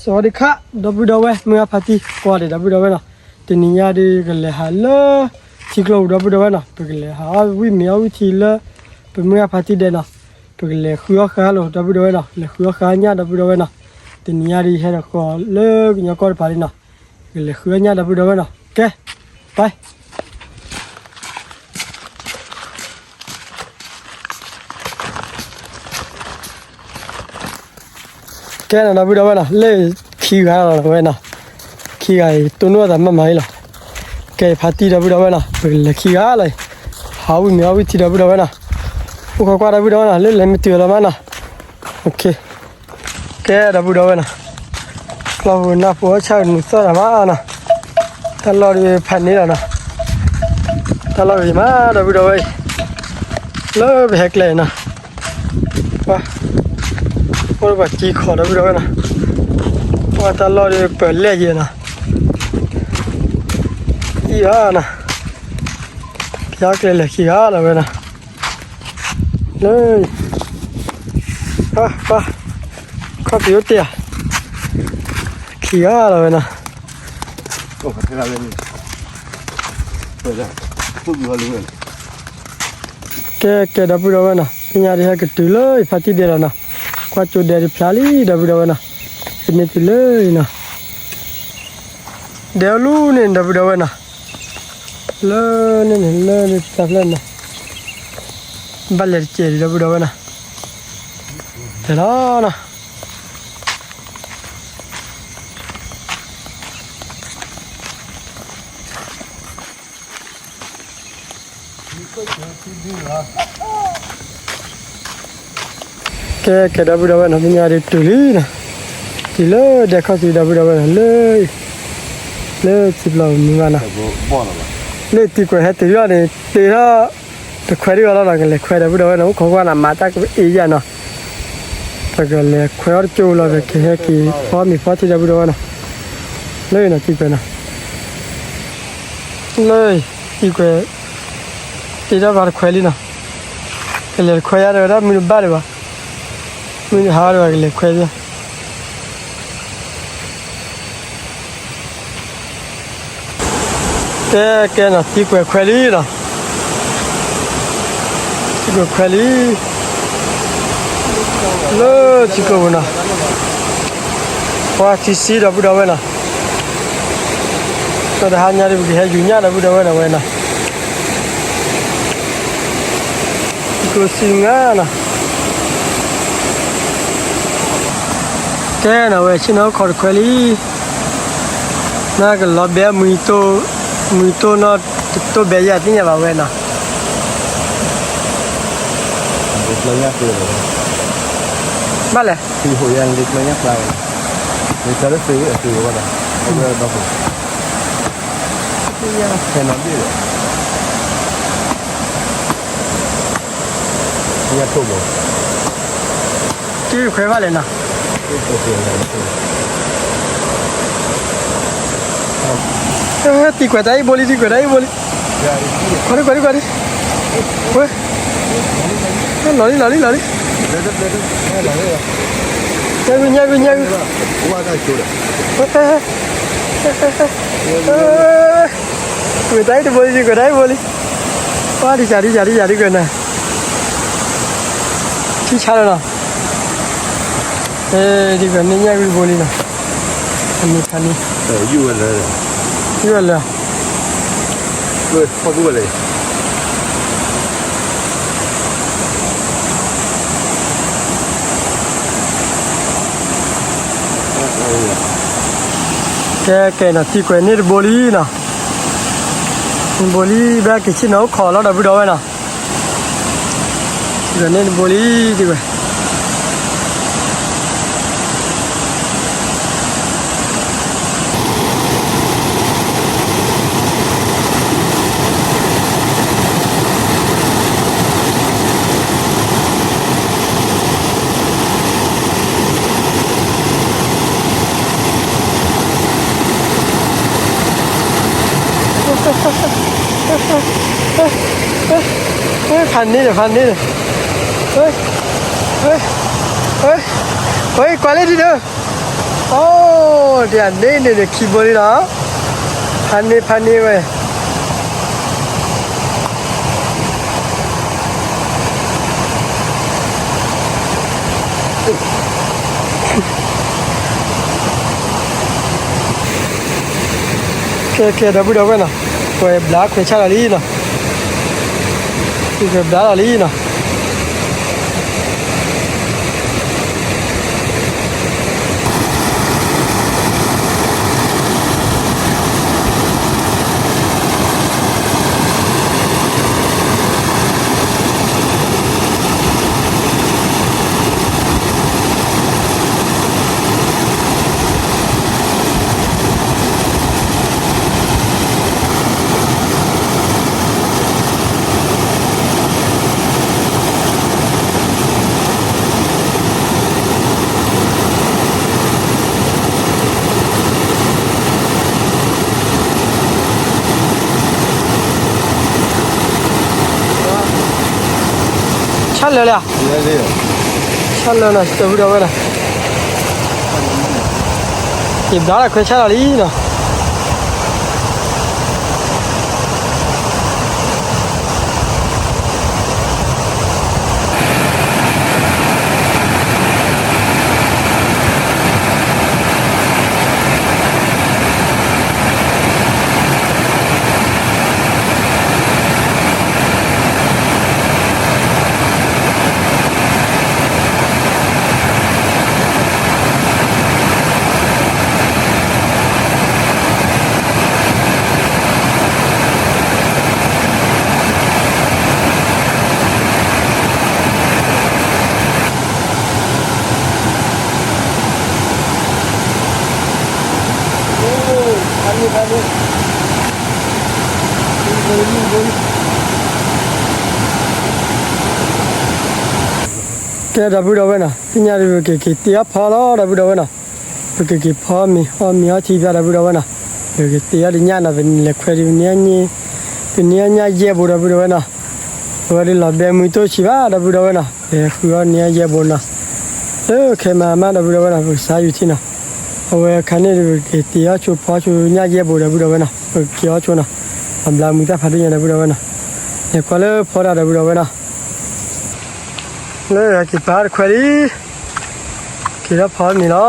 สวัสดีครับดับเบิลดาวเมื่อพัที่กว่าเดี๋ยวดับเบิลดาวนะทีนี้ยาดีกันเลยฮัลโหลที่กลัวดับเบิลดาวนะเป็นกันเลยฮะวิมีเอาวิธีละเป็นเมื่อพัที่เดนะเป็นกันเลยคือข้าเราดับเบิลดาวนะเลยคือข้าเนี่ยดับเบิลดาวนะทีนี้ยาดีให้เราก็เลิกเนี่ยก็ไปนะกันเลยคือเนี่ยดับเบิลดาวนะโอเคไปแกน่ะดับเบิลดาวนะเล่ขี้ข้าเราเว้ยนะขี้ไอ้ตัวนู้นแต่ไม่ไหวหรอกแกพัที่ดับเบิลดาวนะเป็นเลยขี้ข้าเลยหาวิมีเอาวิธีดับเบิลดาวนะพวกเขาดับเบิลดาวนะเล่นไม่ตีละมันนะโอเคแกดับเบิลดาวนะเราหน้าผัวชาวนุสระมานะตลอดพันนี้แล้วนะตลอดมาดับเบิลดาวเลิกแหกเลยนะว่าพวกบัดจีขอดับเบิลดาวนะว่าตลอดเปิดเล่ยนะอีอานะอยากเลยขี้อาแล้วเว้ยนะเลยป่ะข้าพิวเตียขี้อาแล้วเว้ยนะโอ้ขนาดนี้เปิดแล้วทุกอย่างเลยแกดับเบิลดาวนะพี่ยาดีให้กันตุเลยพัที่เดียวนะกว่าจุดเดียวพลาลีดับเบิลดาวนะเป็นตุเลยนะเดี๋ยวรู้เนี่ยดับเบิลดาวนะเลยจับเลยนะบัลเลเจดีดับเบิลดาวนะเดี๋ยวนะแกดับเบิลดาวนะพี่ยาดีตุลีนะทีเลยเด็กเขาทีดับเบิลดาวนะเลยสิบเหล่านี้มานะบ้าแล้วเลยตีกว่าให้ตีว่าเนี่ยตีถ้าแต่ควายที่ว่าเรากันเลยควายดับเบิลดาวนะเขาว่าน้ำมาจากอีกอย่างเนาะแต่ก็เลยควายจูเราไปแค่กี่พอมีพอที่ดับเบิลดาวนะเลยนะตีกว่านะเลยตีกว่าตีถ้าบาร์ควายลีนะก็เลยควายอะไรเราไม่รู้บ้าเลยวะไม่รู้หาอะไรเลยควายเนี่ยแกน่ะตีกว่าควายลีนะตีกว่าควายลีเลยตีกว่านะว่าที่สีดับเบิลดาวนะก็ได้หาเงินได้บุกให้ยุ่งยากดับเบิลดาวนะเว้ยนะตีกว่าสิงห์นะแกน่ะเว้ยชิโน่ขอควายลีน่าก็ลอบเบี้ยมือโตน่ะตัวเบี้ยที่เนี่ยบ้าเว้ยนะเด็กเลยเนี่ยคือบ้าเลยที่หัวยันเด็กเลยเนี่ยเราเด็กจะได้ซื้อว่าอะไรเอาไปบ้าผมแค่นั้นดีเลยเนี่ยถูกบ่ที่ควายบ้าเลยนะตัวเปลี่ยนอะไรตีกว่าได้บอลตีกว่าได้บอลกว่าดิเว้ยหล่อดิเด็ดยังว่าได้จุดเลยกว่าได้บอลตีกว่าได้บอลว่าดิจ่าดิกันนะที่ชาแล้วนะดีกว่านี่ยังบอลนะคันนี้อยู่อะไรอยู่อะไรด้วยพอดูเลยแกน่ะที่กว่านี่บอลนะบอลแบบกี่ชิ้นเอาขอแล้วดับเบิลดาวนะที่กว่านี่บอลดีกว่าพันนี่เลยเฮ้ยกว่าเลยทีเดียวโอ้ เดี๋ยวนี่ขี้บริละพันนี่เว้ยเคดับเบิลเว้ยนะเว้ยบล็อกเว้ยชาลาลีนะเว้ยบล็อกลาลีนะชันเลยอ่ะ เลย ชันเลยนะดับเบิลเว้ยนะเก็บได้เว้ยชาลาลีนะแกดับเบิลเว้ยนะที่นี่เราเกี่ยเตี้ยพอแล้วดับเบิลเว้ยนะเกี่ยพอมีอาชีพดับเบิลเว้ยนะเกี่ยเตี้ยดิญาณเป็นเล็กควายเนี่ยเย่บุดับเบิลเว้ยนะวันนี้เราเบมุโตชิบะดับเบิลเว้ยนะคือเนี่ยเย่บุนะแค่มาดับเบิลเว้ยนะสายอยู่ที่นะเอาไว้คันนี้เกี่ยเตี้ยชูพอชูเนี่ยเย่บุดับเบิลเว้ยนะเกี่ยชูนะทำลายมุตาพัดเนี่ยดับเบิลเว้ยนะเนี่ยก็เลยพอดับเบิลเว้ยนะเลยกี่ปาร์ควารีกี่ละพอมีละ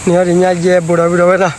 เนี่ยเนี่ยเย่บุดับเบิลเว้ยนะ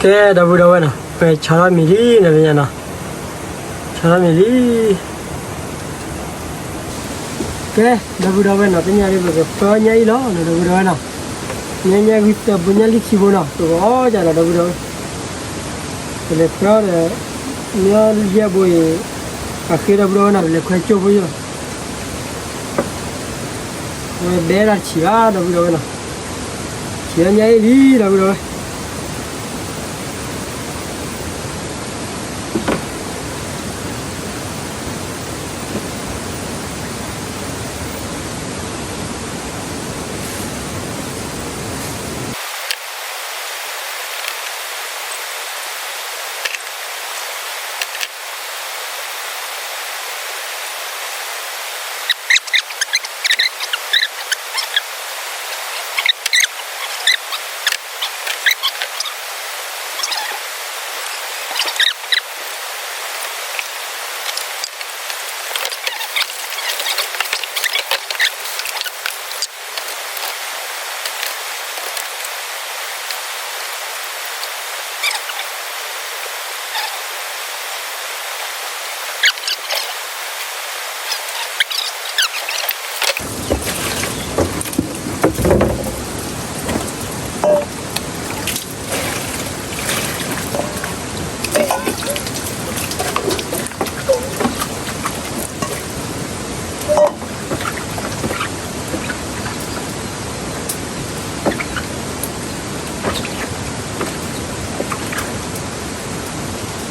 แกดับเบิลเว้ยนะไปชาลามิลีนะเป็นยังนะชาลามิลีแกดับเบิลเว้ยนะเป็นยังไงบ้างเปล่าเนี่ยอีหล่อนะดับเบิลเว้ยนะเนี่ยวิตาบุญญาลิขิบุนะตัวอ๋อจ้าดับเบิลเว้ยเลยเปล่าเนี่ยเยี่ยบุย Pakai dah bro nak boleh kacau pun je. Beda cia dah bro nak. Cia nyai di dah bro.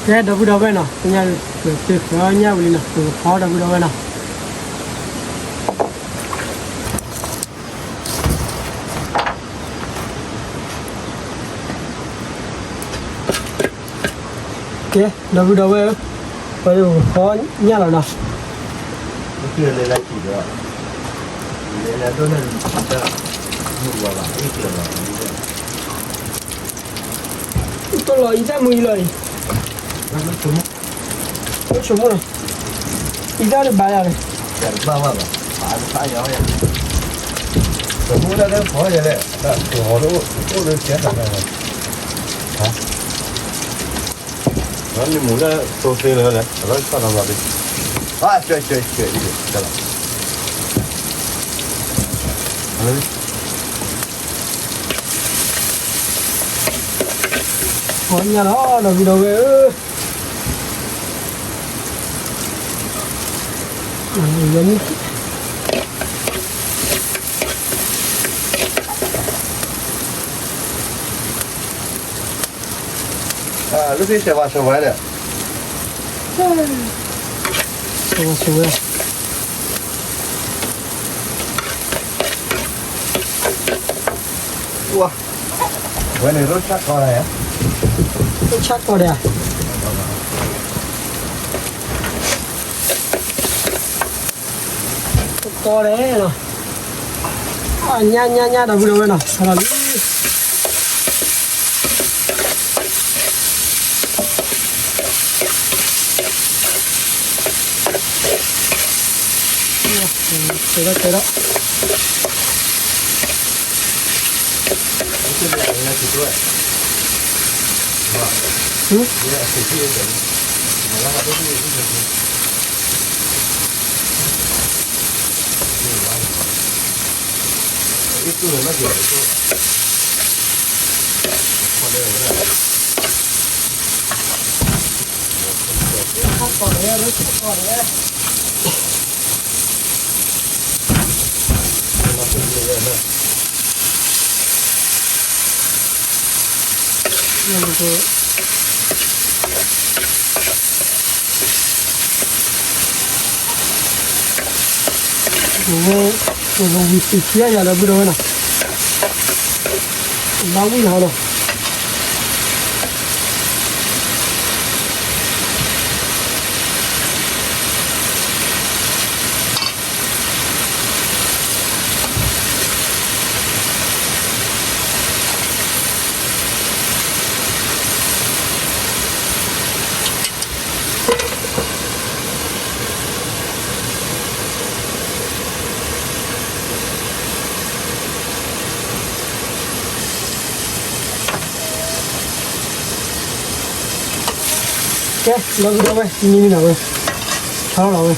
Cái đâu đâu vậy nào, nhà từ phía nhà bên nào, từ khó đâu vậy nào. Cái đâu vậy, bây giờ khó nhà nào. Cái này là chỉ đó, đây là tôi nên cho mua vào ít tiền rồi. Tôi lấy ra 10 lời. Nó trúng rồi. Ý ra được bài này. Ba ba ba nhỏ vậy. Tôi mua ra cái khó vậy đấy. Họ đâu được chết rồi. Hả? Nó đi mua ra tôi phê rồi đấy. Rồi sao làm vậy? Chơi đi, chơi rồi. Có nhà đó đâu đâu về. Giống lúc đi xe vào sổ đấy. sổ đấy. Wow. Cái này rất chắc con này á. Rất chắc con này à? To đấy nào. Nha đâu đâu nào. Là Thế đó. Cái này là thịt rồi. Ừ? Dạ, thịt kia rồi. Mà nó là cái gì cũng được. Ít người nó kiểu thôi. Còn đây là còn đấy, nó còn đấy. nó cũng như vậy nữa. Nhưng mà tôi nó bị chia ra là bây giờ nào. Bao nhiêu hả đâu. Ok, nó đâu vậy? Như nào vậy? Sao nào vậy?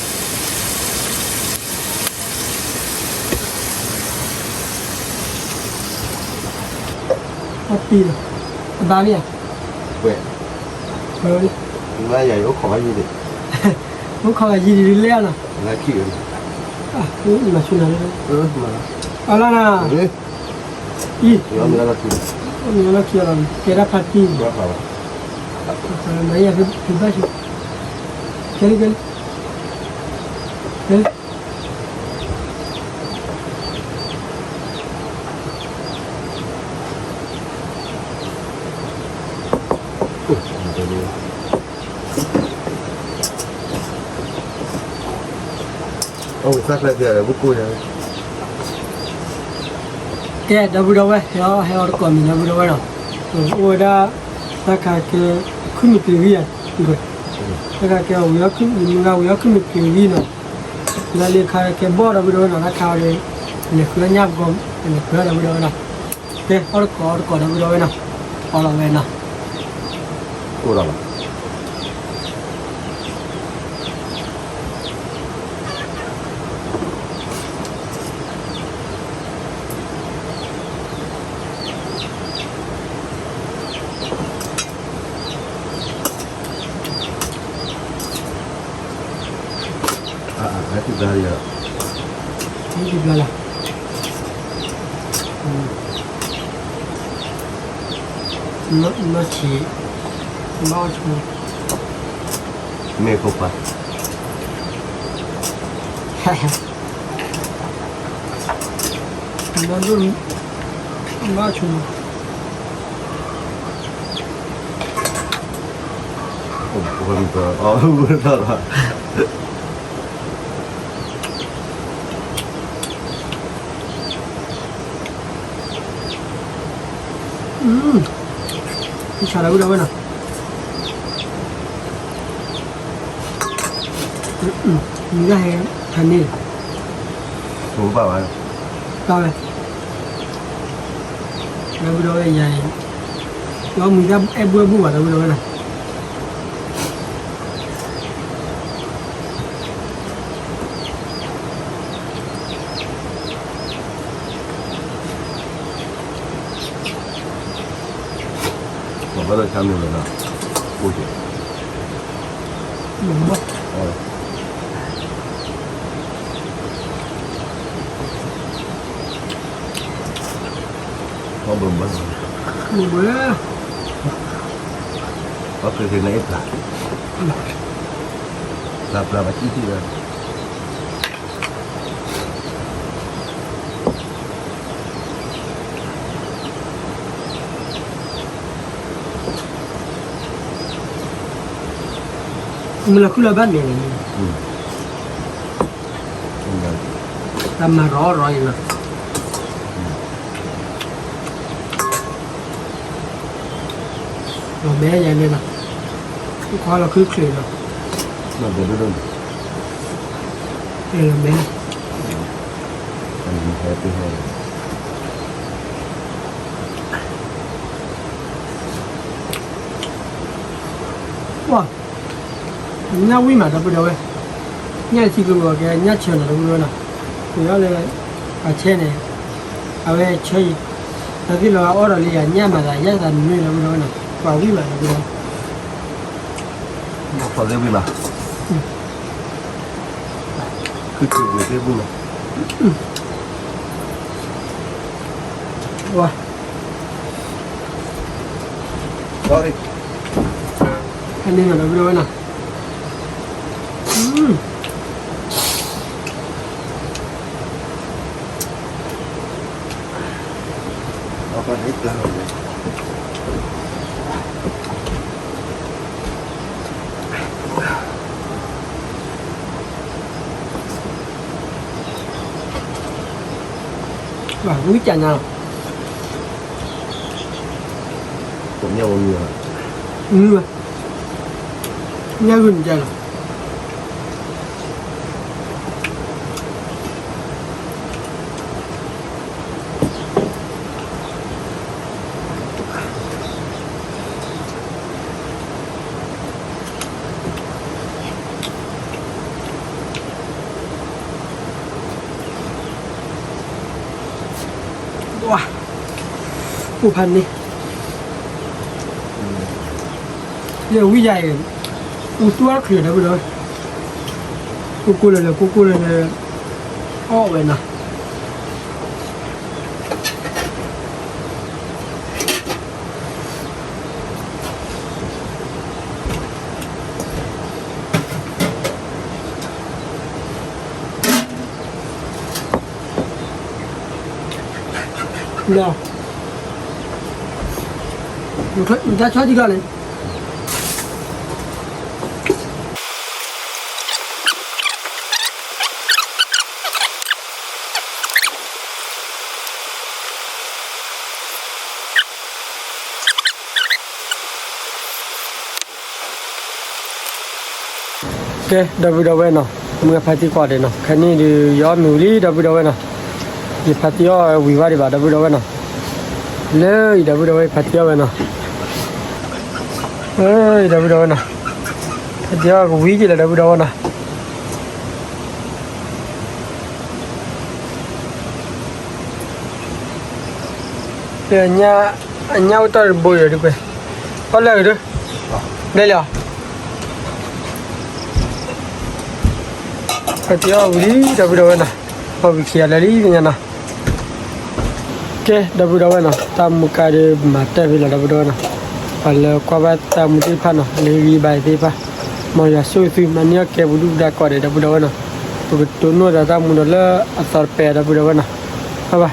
Hot pin à? Ba đi à? Quẹt. Rồi đi. Chúng ta giày út khỏi gì đi. 我考个一的来了，来去了，啊，你们去哪里？妈，好了呢，哎，咦，要不那个去，你们去了，给他拍地，多好了，没也不白去，给，哦，啥来着？不过呀，给打不着喂，还要搞米打不着喂了，我这大概给可米平一样，对，大概给我要可米，我要可米平一呢，那里开给包打不着呢，那开的，你喝伢不讲，你喝打不着呢，给我搞打不着喂呢，好了喂呢，过了吧？还是哪里了？你去不了，那起，毛球，没够吧？哈哈，那就毛球，我不知道，哦，不知道了。你吃了不着喂呢，你那还看你，我爸爸，到嘞，那不着喂也，我们家爱不玩的不着喂呢。我把它下面了呢，过去。有吗？哦。我不问。有嘞。我เคยเห็นในปลามาที่เลยMolecular ni. Tama raw na. Rồi bé vậy nên là cái khoa là cứ khỉ rồi. Nó để nó đơn. Đây là bé. Anh happy hay. Wow. Nhà quý mà đâu đâu ấy. Nhà chỉ có cái nhà chơi là đâu nào. Thì đó là ở trên này. Ở đây chơi. Tại vì là ở đây là nhà mà là nhà là nuôi đâu nào. Vào quý mà đâu đâu. Nó phải cái quý mà. Cứ chịu về cái quý mà. Wow. Đó đi. Anh đi mà đâu đâu nào. Nó có hết là rồi. Và quý chả nào. Cũng nhau nhiều. Mà. Nhà gần chả nào. Wow. Ủa phần đi. Giờ quý dài rồi. Ủa tôi khởi đâu rồi. 咕噜的咕噜的，好闻呐。那，你再炒几个嘞？Okay, dah berapa nak? Mengapa kau ada nak? Kini di ya muli dah berapa nak? Di pati ya wiwari dah berapa nak? Le, dah berapa pati ya nak? Dah berapa nak? Pati ya wiji dah berapa nak? Nya utar boy ada apa? Apa lagi tu? Dah lah. Ketiak beli dah berapa nak? Apa bikin lagi ni nak? Okay, dah berapa nak? Tamu kade mata bila dah berapa nak? Kalau kau buat tamu di mana? Lagi baik di apa? Mau ya susu mania ke bulu dah kau dah berapa nak? Betul nu dah tamu dah asal pe dah berapa nak? Apa?